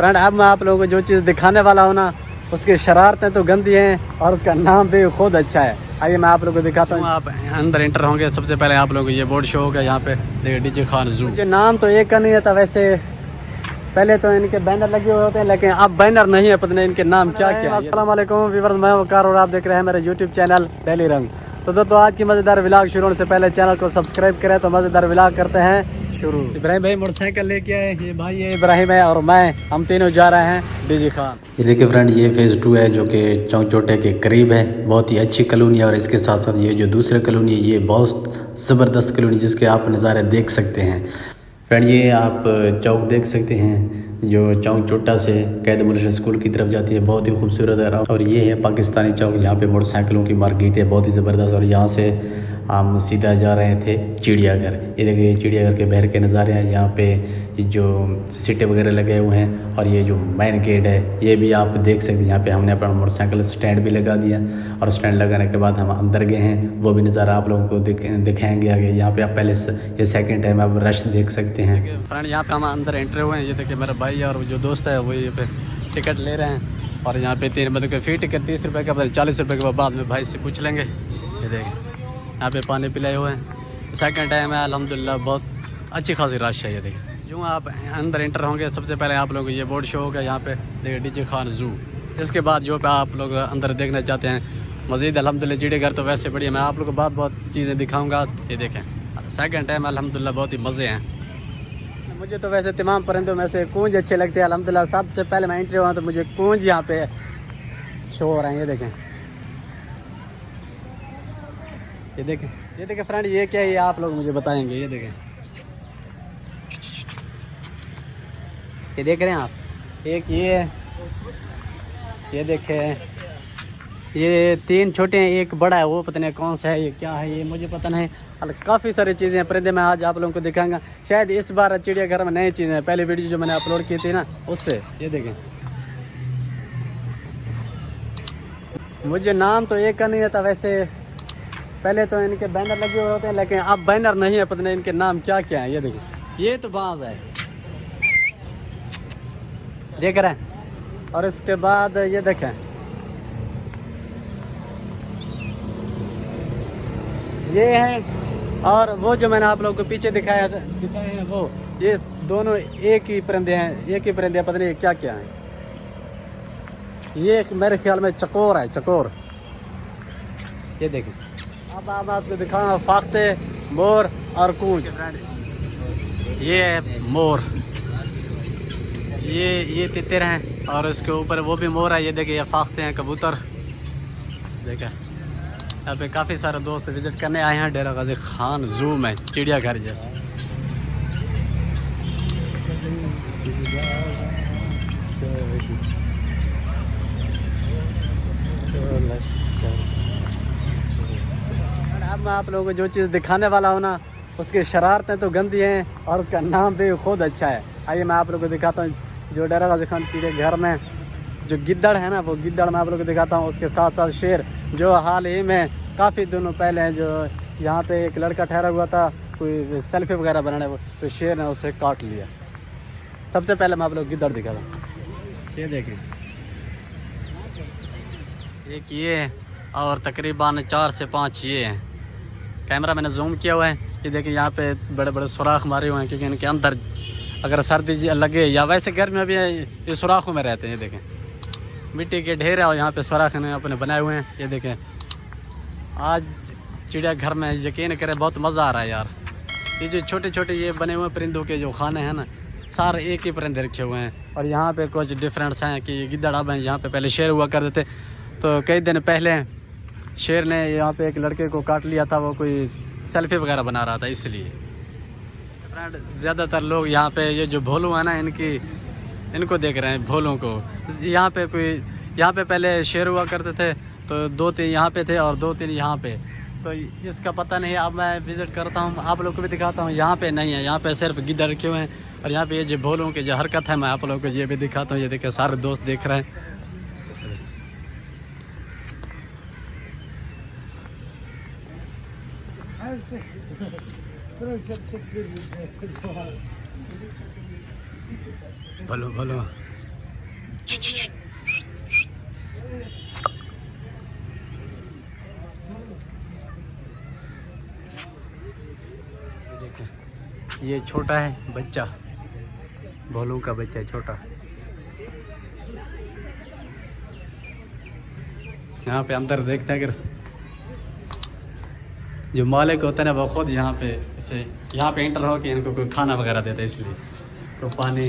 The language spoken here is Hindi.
फ्रेंड अब मैं आप लोगों को जो चीज़ दिखाने वाला हूँ ना, उसकी शरारतें तो गंदी हैं और उसका नाम भी खुद अच्छा है। आइए मैं आप लोगों को दिखाता हूँ। आप अंदर एंटर होंगे, सबसे पहले आप लोगों को ये बोर्ड शो होगा। यहाँ पे देखिए डीजे खान जू। मुझे नाम तो एक का नहीं आता, वैसे पहले तो इनके बैनर लगे हुए होते हैं, लेकिन अब बैनर नहीं है, पता नहीं इनके नाम क्या क्या है। अस्सलाम वालेकुम व्यूअर्स, मैं वकार और आप देख रहे हैं मेरे यूट्यूब चैनल डेली रंग। तो दोस्तों आज की मज़ेदार व्लॉग शुरू होने से पहले चैनल को सब्सक्राइब करें। तो मज़ेदार व्लॉग करते हैं शुरू। इब्राहिम भाई मोटरसाइकिल लेके आए, ये भाई है इब्राहिम है और मैं, हम तीनों जा रहे हैं डीजे खान। ये देखिए फ्रेंड, ये फेज़ 2 है जो कि चौक चौटे के करीब है। बहुत ही अच्छी कॉलोनी है और इसके साथ साथ ये जो दूसरा कॉलोनी है ये बहुत ज़बरदस्त कॉलोनी जिसके आप नज़ारे देख सकते हैं। फ्रेंड ये आप चौक देख सकते हैं जो चौक चोटा से कैद मुर्शद स्कूल की तरफ जाती है, बहुत ही खूबसूरत है। और ये है पाकिस्तानी चौक, यहाँ पे मोटरसाइकिलों की मार्केट है बहुत ही ज़बरदस्त। और यहाँ से हम सीधा जा रहे थे चिड़ियाघर। ये देखिए चिड़ियाघर के बाहर के नज़ारे हैं। यहाँ पे जो सीटें वगैरह लगे हुए हैं और ये जो मेन गेट है ये भी आप देख सकते हैं। यहाँ पे हमने अपना मोटरसाइकिल स्टैंड भी लगा दिया और स्टैंड लगाने के बाद हम अंदर गए हैं, वो भी नज़ारा आप लोगों को दिखाएंगे आगे। यहाँ पे आप पहले ये सेकंड टाइम आप रश देख सकते हैं। फ्रेंड यहाँ पे हम अंदर एंटर हुए हैं। ये देखिए मेरा भाई और जो दोस्त है वो ये पे टिकट ले रहे हैं और यहाँ पे 3 मतलब कि फ़ी टिकट 30 रुपये का, 40 रुपये के बाद में भाई से पूछ लेंगे। ये देखिए यहाँ पे पानी पिलाए हुए हैं। सेकंड टाइम है अल्हम्दुलिल्लाह, बहुत अच्छी खासी रश है। ये देखिए यूँ आप अंदर एंटर होंगे, सबसे पहले आप लोगों को ये बोर्ड शो होगा। यहाँ पे देखिए डीजे खान जू। इसके बाद जो पे आप लोग अंदर देखना चाहते हैं मज़ीद अल्हम्दुलिल्लाह चिड़ियाघर तो वैसे बढ़िया, मैं आप लोगों को बहुत चीज़ें दिखाऊँगा। ये देखें सेकंड टाइम अल्हम्दुलिल्लाह बहुत ही मज़े हैं। मुझे तो वैसे तमाम परिंदों में से कूंज अच्छे लगते हैं अल्हम्दुलिल्लाह। सबसे पहले मैं एंट्री हुआ तो मुझे कूंज यहाँ पे शो हो रहे हैं। ये देखें फ्रेंड, ये क्या है ये आप लोग मुझे बताएंगे। ये देखें, ये देख रहे हैं आप, एक ये है, ये देखें, ये 3 छोटे हैं, एक बड़ा है, वो पता नहीं कौन सा है, ये क्या है ये मुझे पता नहीं। काफ़ी सारी चीज़ें हैं परिंदे में, आज आप लोगों को दिखाऊंगा। शायद इस बार चिड़ियाघर में नई चीज़ें हैं, पहले वीडियो जो मैंने अपलोड की थी ना उससे। ये देखें मुझे नाम तो एक का नहीं आता, वैसे पहले तो इनके बैनर लगे हुए होते हैं, लेकिन अब बैनर नहीं है, पता नहीं इनके नाम क्या क्या है। ये देखिए ये तो बाज है, देख रहे हैं। और इसके बाद ये देखें, ये है। और वो जो मैंने आप लोगों को पीछे दिखाए हैं वो, ये दोनों एक ही परिंदे हैं, एक ही परिंदे, पता नहीं क्या क्या है। ये मेरे ख्याल में चकोर है, चकोर। ये देखें अब आपको दिखाऊंगा फाख्ते, मोर और कूंज। ये है मोर, ये तितर हैं और इसके ऊपर वो भी मोर है। ये देखिए ये फाख्ते हैं, कबूतर। देखा यहाँ पे काफ़ी सारे दोस्त विजिट करने आए हैं डेरा गाजी खान जू में, चिड़ियाघर जैसे। अब मैं आप लोगों को जो चीज़ दिखाने वाला हूँ ना, उसकी शरारतें तो गंदी हैं और उसका नाम भी खुद अच्छा है। आइए मैं आप लोगों को दिखाता हूँ जो डेरा गाजी खान चिड़ियाघर में जो गिद्दड़ है ना, वो गिद्दड़ मैं आप लोगों को दिखाता हूँ। उसके साथ साथ शेर, जो हाल ही में काफ़ी दिनों पहले हैं, जो यहाँ पे एक लड़का ठहरा हुआ था कोई सेल्फी वगैरह बनाने, तो शेर ने उसे काट लिया। सबसे पहले मैं आप लोग गिद्दड़ दिखाता हूँ। ये देखें, एक ये और तकरीबन 4 से 5 ये हैं। कैमरा मैंने जूम किया हुआ है। ये देखिए यहाँ पे बड़े बड़े सुराख मारे हुए हैं, क्योंकि इनके अंदर अगर सर्दी लगे या वैसे गर्मी में भी ये सुराखों में रहते हैं। ये देखें मिट्टी के ढेर है और यहाँ पे सुराख इन्होंने अपने बनाए हुए हैं। ये देखें आज चिड़ियाघर में यकीन करें बहुत मज़ा आ रहा है यार। ये जो छोटे छोटे ये बने हुए परिंदों के जो खाने हैं ना, सारे एक ही परिंदे रखे हुए हैं। और यहाँ पे कुछ डिफरेंस हैं कि गिद्दड़ अब हैं, यहाँ पे पहले शेर हुआ करते थे। तो कई दिन पहले शेर ने यहाँ पे एक लड़के को काट लिया था, वो कोई सेल्फी वगैरह बना रहा था इसलिए। फ्रेंड ज़्यादातर लोग यहाँ पे ये जो भोलू है ना, इनको देख रहे हैं, भोलों को। यहाँ पे पहले शेर हुआ करते थे, तो 2-3 यहाँ पे थे और 2-3 यहाँ पे। तो इसका पता नहीं, अब मैं विज़िट करता हूँ, आप लोग को भी दिखाता हूँ। यहाँ पे नहीं है, यहाँ पे सिर्फ गिद्दड़ रखे हुए हैं। और यहाँ पे ये जो भोलों की जो हरकत है मैं आप लोगों को ये भी दिखाता हूँ। ये देखिए सारे दोस्त देख रहे हैं। भलो ये छोटा है बच्चा, भोलू का बच्चा है छोटा। यहाँ पे अंदर देखते हैं, अगर जो मालिक होता है ना वो खुद यहाँ पे इसे यहाँ पे एंटर हो के इनको कोई खाना वगैरह देता है, इसलिए तो पानी